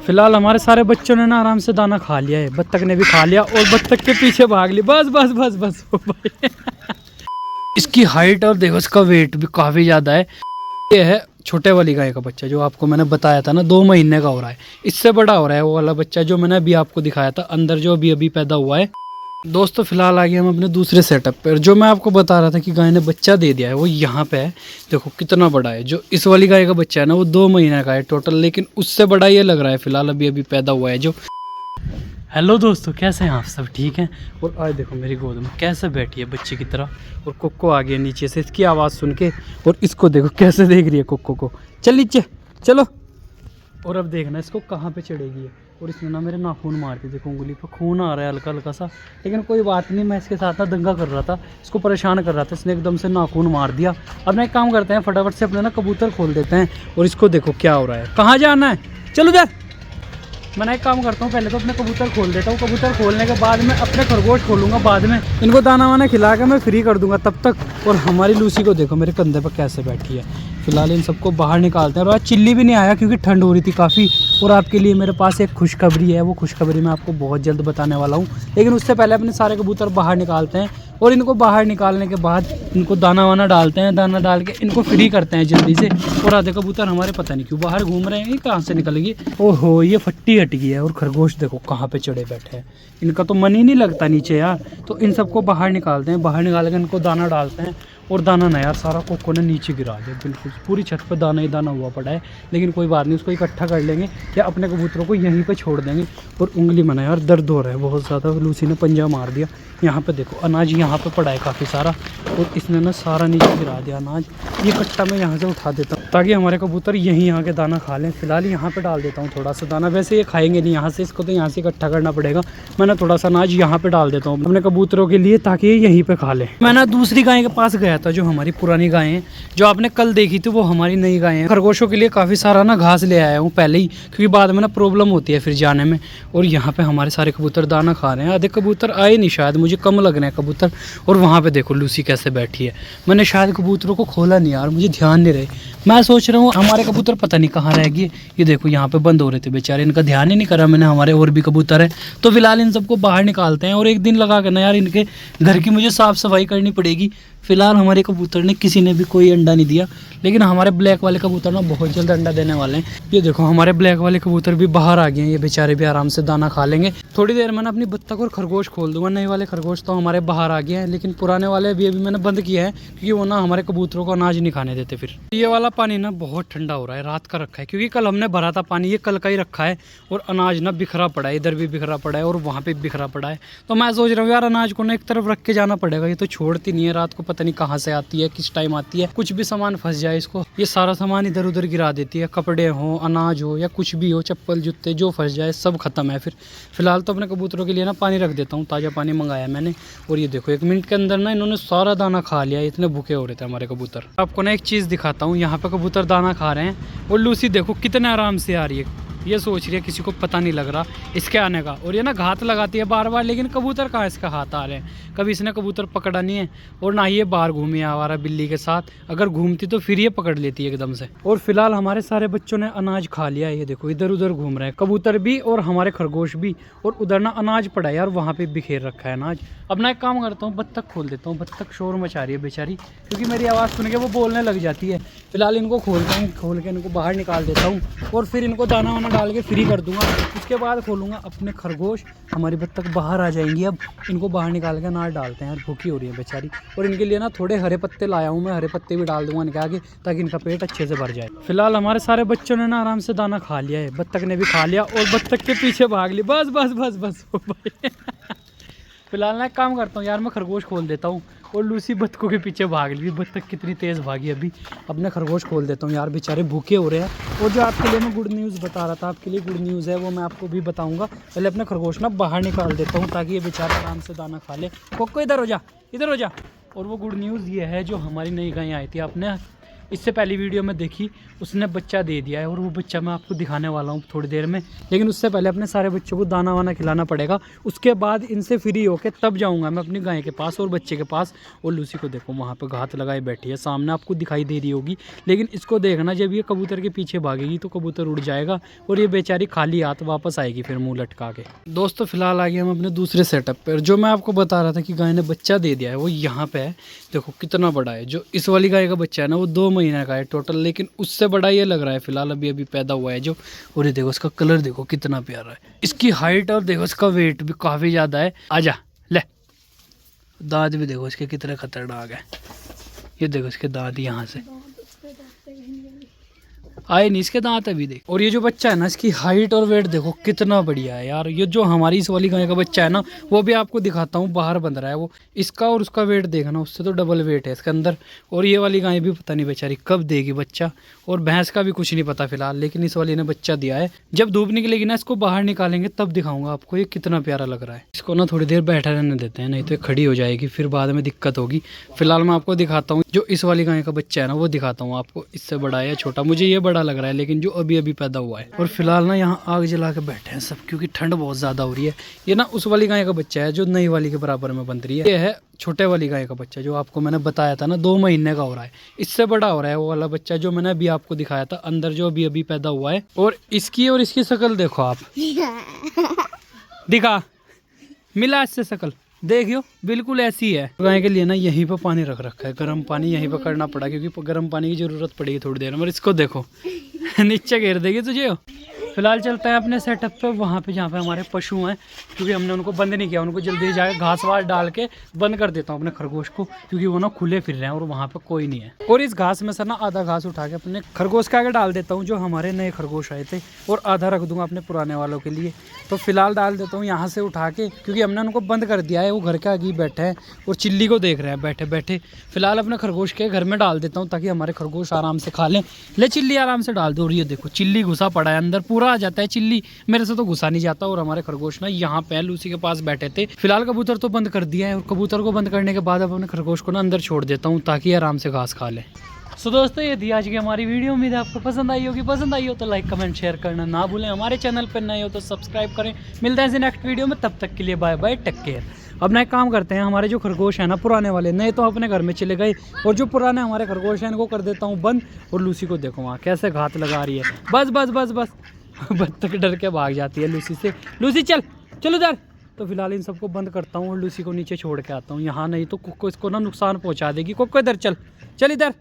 फिलहाल हमारे सारे बच्चों ने ना आराम से दाना खा लिया है, बत्तख ने भी खा लिया और बत्तख के पीछे भाग ली। बस बस बस बस ओ भाई इसकी हाइट और देखो इसका वेट भी काफ़ी ज़्यादा है। ये है छोटे वाली गाय का बच्चा जो आपको मैंने बताया था ना, 2 महीने का हो रहा है। इससे बड़ा हो रहा है वो वाला बच्चा जो मैंने अभी आपको दिखाया था अंदर, जो अभी अभी पैदा हुआ है। दोस्तों फिलहाल आ गए हम अपने दूसरे सेटअप पर। जो मैं आपको बता रहा था कि गाय ने बच्चा दे दिया है वो यहाँ पे है। देखो कितना बड़ा है। जो इस वाली गाय का बच्चा है ना वो 2 महीने का है टोटल, लेकिन उससे बड़ा ये लग रहा है फिलहाल अभी अभी पैदा हुआ है जो। हेलो दोस्तों, कैसे हैं आप सब? ठीक हैं? और आज देखो मेरी गोद में कैसे बैठी है बच्चे की तरह, और कोको आ गया नीचे से इसकी आवाज़ सुन के। और इसको देखो कैसे देख रही है कोको को। चल नीचे चलो। और अब देखना इसको कहाँ पे चढ़ेगी है। और इसने ना मेरे नाखून मार दिए, देखो उंगली पर खून आ रहा है हल्का हल्का सा, लेकिन कोई बात नहीं। मैं इसके साथ ना दंगा कर रहा था, इसको परेशान कर रहा था, इसने एकदम से नाखून मार दिया। अब ना एक काम करते हैं, फटाफट से अपने ना कबूतर खोल देते हैं और इसको देखो क्या हो रहा है। कहाँ जाना है? चलो उधर। मैं एक काम करता हूँ, पहले तो अपने कबूतर खोल देता हूँ। कबूतर खोलने के बाद मैं अपने खरगोश खोलूँगा बाद में। इनको दाना वाना खिला के मैं फ्री कर दूंगा तब तक। और हमारी लूसी को देखो मेरे कंधे पर कैसे बैठी है। फिलहाल इन सबको बाहर निकालते हैं। और आज चिल्ली भी नहीं आया क्योंकि ठंड हो रही थी काफ़ी। और आपके लिए मेरे पास एक खुशखबरी है, वो खुशखबरी मैं आपको बहुत जल्द बताने वाला हूँ। लेकिन उससे पहले अपने सारे कबूतर बाहर निकालते हैं। और इनको बाहर निकालने के बाद इनको दाना वाना डालते हैं, दाना डाल के इनको फ्री करते हैं जल्दी से। और आधे कबूतर हमारे पता नहीं क्यों बाहर घूम रहे हैं, ये कहाँ से निकलेगी। ओहो ये फट्टी हट गई है। और खरगोश देखो कहाँ पे चढ़े बैठे हैं, इनका तो मन ही नहीं लगता नीचे यार। तो इन सबको बाहर निकालते हैं, बाहर निकाल के इनको दाना डालते हैं। और दाना ना यार सारा कोको ने नीचे गिरा दिया, बिल्कुल पूरी छत पे दाना ही दाना हुआ पड़ा है। लेकिन कोई बात नहीं, उसको इकट्ठा कर लेंगे या अपने कबूतरों को यहीं पे छोड़ देंगे। और उंगली मना यार दर्द हो रहा है बहुत ज़्यादा, लूसी ने पंजा मार दिया। यहाँ पे देखो अनाज यहाँ पे पड़ा है काफ़ी सारा, और इसने ना सारा नीचे गिरा दिया अनाज। ये कट्टा मैं यहाँ से उठा देता हूँ ताकि हमारे कबूतर यहीं आके दाना खा लें। फिलहाल यहाँ पे डाल देता हूँ थोड़ा सा दाना, वैसे ये खाएंगे नहीं यहाँ से, इसको तो यहाँ से इकट्ठा करना पड़ेगा। मैंने थोड़ा सा अनाज यहाँ पे डाल देता हूँ अपने कबूतरों के लिए ताकि ये यहीं पे खा लें। मैं ना दूसरी गाय के पास गया था, जो हमारी पुरानी गाय हैं, जो आपने कल देखी थी वो हमारी नई गाय हैं। खरगोशों के लिए काफ़ी सारा ना घास ले आया हूँ पहले ही, क्योंकि बाद में ना प्रॉब्लम होती है फिर जाने में। और यहाँ पे हमारे सारे कबूतर दाना खा रहे हैं। आधे कबूतर आए नहीं, शायद मुझे कम लग रहे हैं कबूतर। और वहाँ पे देखो लूसी कैसे बैठी है। मैंने शायद कबूतरों को खोला नहीं यार, मुझे ध्यान नहीं रहे। मैं सोच रहा हूँ हमारे कबूतर पता नहीं कहाँ रह गए। ये देखो यहाँ पे बंद हो रहे थे बेचारे, इनका ध्यान ही नहीं करा मैंने। हमारे और भी कबूतर है, तो फिलहाल इन सबको बाहर निकालते हैं। और एक दिन लगा के ना यार इनके घर की मुझे साफ़ सफाई करनी पड़ेगी। फिलहाल हमारे कबूतर ने किसी ने भी कोई अंडा नहीं दिया, लेकिन हमारे ब्लैक वाले कबूतर ना बहुत जल्द अंडा देने वाले हैं। ये देखो हमारे ब्लैक वाले कबूतर भी बाहर आ गए हैं, ये बेचारे भी आराम से दाना खा लेंगे। थोड़ी देर में ना अपनी बत्तख और खरगोश खोल दूंगा। नए वाले खरगोश तो हमारे बाहर आ गए हैं, लेकिन पुराने वाले अभी मैंने बंद किया है क्योंकि वो ना हमारे कबूतरों को अनाज नहीं खाने देते। फिर ये वाला पानी ना बहुत ठंडा हो रहा है, रात का रखा है क्योंकि कल हमने भरा था पानी, ये कल का ही रखा है। और अनाज ना बिखरा पड़ा है, इधर भी बिखरा पड़ा है और वहाँ पे बिखरा पड़ा है। तो मैं सोच रहा हूँ यार अनाज को ना एक तरफ रख के जाना पड़ेगा, ये तो छोड़ती नहीं है। रात को पता नहीं कहाँ से आती है, किस टाइम आती है, कुछ भी सामान फंस जाए इसको, ये सारा सामान इधर उधर गिरा देती है। कपड़े हो, अनाज हो या कुछ भी हो, चप्पल जूते जो फंस जाए सब खत्म है। फिर फिलहाल तो अपने कबूतरों के लिए ना पानी रख देता हूँ, ताज़ा पानी मंगाया मैंने। और ये देखो 1 मिनट के अंदर ना इन्होंने सारा दाना खा लिया, इतने भूखे हो रहे थे हमारे कबूतर। आपको ना एक चीज़ दिखाता हूँ, यहाँ पे कबूतर दाना खा रहे हैं और लूसी देखो कितने आराम से आ रही है। ये सोच रही है किसी को पता नहीं लग रहा इसके आने का। और ये ना घात लगाती है बार बार, लेकिन कबूतर कहाँ इसका हाथ आ रहे हैं। कभी इसने कबूतर पकड़ा नहीं है, और ना ही ये बाहर घूमी आवारा बिल्ली के साथ। अगर घूमती तो फिर ये पकड़ लेती है एकदम से। और फिलहाल हमारे सारे बच्चों ने अनाज खा लिया है। ये देखो इधर उधर घूम रहे हैं कबूतर भी और हमारे खरगोश भी। और उधर ना अनाज पड़ा है यार, वहाँ पे बिखेर रखा है अनाज। अब ना एक काम करता हूँ, बत्तख खोल देता हूँ। बत्तख शोर मचा रही है बेचारी, क्योंकि मेरी आवाज़ सुन के वो बोलने लग जाती है। फिलहाल इनको खोलता हूँ, खोल के इनको बाहर निकाल देता हूँ और फिर इनको दाना वाना डाल के फ्री कर दूंगा। उसके बाद खोलूंगा अपने खरगोश। हमारी बत्तख बाहर आ जाएंगी। अब इनको बाहर निकाल के अनाज डालते हैं यार, भूखी हो रही है बेचारी। और इनके लिए ना थोड़े हरे पत्ते लाया हूँ मैं, हरे पत्ते भी डाल दूंगा इनके आगे ताकि इनका पेट अच्छे से भर जाए। फिलहाल हमारे सारे बच्चों ने ना आराम से दाना खा लिया है, बत्तख ने भी खा लिया और बत्तख के पीछे भाग ली। बस बस बस बस फिलहाल ना एक काम करता हूँ यार, मैं खरगोश खोल देता हूँ। और लूसी बत्तखों के पीछे भाग ली। बत्तख कितनी तेज़ भागी अभी। अपने खरगोश खोल देता हूँ यार, बेचारे भूखे हो रहे हैं। और जो आपके लिए मैं गुड न्यूज़ बता रहा था, आपके लिए गुड न्यूज़ है वो मैं आपको भी बताऊँगा। पहले अपने खरगोश ना बाहर निकाल देता हूँ ताकि ये बेचारा आराम से दाना खा ले। कोको इधर हो जा, इधर हो जा। और वो गुड न्यूज़ ये है, जो हमारी नई गाय आई थी आपने इससे पहली वीडियो में देखी, उसने बच्चा दे दिया है और वो बच्चा मैं आपको दिखाने वाला हूँ थोड़ी देर में। लेकिन उससे पहले अपने सारे बच्चों को दाना वाना खिलाना पड़ेगा। उसके बाद इनसे फ्री होके तब जाऊँगा मैं अपनी गाय के पास और बच्चे के पास। और लूसी को देखो वहाँ पर घात लगाए बैठी है, सामने आपको दिखाई दे रही होगी। लेकिन इसको देखना, जब ये कबूतर के पीछे भागेगी तो कबूतर उड़ जाएगा और ये बेचारी खाली हाथ वापस आएगी फिर मुँह लटका के। दोस्तों फिलहाल आ गए हम अपने दूसरे सेटअप पर। जो मैं आपको बता रहा था कि गाय ने बच्चा दे दिया है वो यहाँ पे है। देखो कितना बड़ा है। जो इस वाली गाय का बच्चा है ना वो 2 महीने का है टोटल, लेकिन उससे बड़ा ये लग रहा है फिलहाल, अभी अभी पैदा हुआ है जो। और ये देखो इसका कलर देखो कितना प्यारा है, इसकी हाइट और देखो इसका वेट भी काफ़ी ज़्यादा है। आजा ले, दांत भी देखो इसके कितने खतरनाक है। ये देखो इसके दांत यहाँ से आए नहीं, इसके दांत अभी देख। और ये जो बच्चा है ना इसकी हाइट और वेट देखो कितना बढ़िया है यार। ये जो हमारी इस वाली गाय का बच्चा है ना वो भी आपको दिखाता हूँ, बाहर बंध रहा है वो। इसका और उसका वेट देखना, उससे तो डबल वेट है इसके अंदर। और ये वाली गाय भी पता नहीं बेचारी कब देगी बच्चा। और भैंस का भी कुछ नहीं पता फिलहाल, लेकिन इस वाली ने बच्चा दिया है। जब धूप निकलेगी ना इसको बाहर निकालेंगे तब दिखाऊंगा आपको ये कितना प्यारा लग रहा है। इसको ना थोड़ी देर बैठा रहने देते हैं, नहीं तो खड़ी हो जाएगी फिर बाद में दिक्कत होगी। फिलहाल मैं आपको दिखाता हूँ जो इस वाली गाय का बच्चा है ना वो दिखाता हूँ आपको, इससे बड़ा है या छोटा। मुझे ये बड़ा लग रहा है लेकिन जो अभी अभी पैदा हुआ है। और फिलहाल ना यहाँ आग जला के बैठे हैं सब, क्योंकि ठंड बहुत ज़्यादा हो रही है। ये ना उस वाली गाय का बच्चा है जो नई वाली के बराबर में बन रही है। ये है छोटे वाली गाय का बच्चा जो आपको मैंने बताया था ना 2 महीने का हो रहा है। इससे बड़ा हो रहा है वो वाला बच्चा जो मैंने अभी आपको दिखाया था अंदर, जो अभी अभी पैदा हुआ है। और इसकी शक्ल देखो आप, दिखा मिला इससे शक्ल देखियो, बिल्कुल ऐसी है। गाय के लिए ना यहीं पे पानी रख रखा है, गर्म पानी यहीं पे करना पड़ा क्योंकि गर्म पानी की जरूरत पड़ेगी थोड़ी देर में। और इसको देखो नीचे घेर देगी तुझे। फिलहाल चलते हैं अपने सेटअप पे, वहाँ पे जहाँ पे हमारे पशु हैं, क्योंकि हमने उनको बंद नहीं किया। उनको जल्दी जाके घास वास डाल के बंद कर देता हूँ अपने खरगोश को, क्योंकि वो ना खुले फिर रहे हैं और वहाँ पे कोई नहीं है। और इस घास में से ना आधा घास उठा के अपने खरगोश के आगे डाल देता हूँ, जो हमारे नए खरगोश आए थे, और आधा रख दूंगा अपने पुराने वालों के लिए। तो फिलहाल डाल देता हूँ यहाँ से उठा के, क्योंकि हमने उनको बंद कर दिया है। वो घर के आगे बैठे हैं और चिल्ली को देख रहे हैं बैठे बैठे। फिलहाल अपने खरगोश के घर में डाल देता हूँ ताकि हमारे खरगोश आराम से खा लें। ले चिल्ली आराम से डाल दो। और ये देखो चिल्ली घुसा पड़ा है अंदर, पूरा आ जाता है चिल्ली, मेरे से तो घुसा नहीं जाता। और हमारे खरगोश ना यहाँ पे लूसी के पास बैठे थे। फिलहाल कबूतर तो बंद कर दिया है, और कबूतर को बंद करने के बाद अब अपने खरगोश को ना अंदर छोड़ देता हूँ ताकि आराम से घास खा ले। सो दोस्तों ये थी आज की हमारी वीडियो। उम्मीद है आपको पसंद आई होगी। पसंद आई हो तो लाइक कमेंट शेयर करना ना भूलें। हमारे चैनल पर नए हो तो सब्सक्राइब करें। मिलते हैं नेक्स्ट वीडियो में, तब तक के लिए बाय बाय, टेक केयर। अब ना एक काम करते हैं, हमारे जो खरगोश है ना पुराने वाले, नए तो अपने घर में चले गए, और जो पुराने हमारे खरगोश हैं इनको कर देता हूँ बंद। और लूसी को देखो वहाँ कैसे घात लगा रही है। बस बस बस बस बत्तख डर के भाग जाती है लूसी से। लूसी चल चलो इधर। तो फिलहाल इन सबको बंद करता हूँ और लूसी को नीचे छोड़ के आता हूँ यहाँ, नहीं तो कुक्को इसको ना नुकसान पहुँचा देगी। कुक्को इधर चल, चल इधर।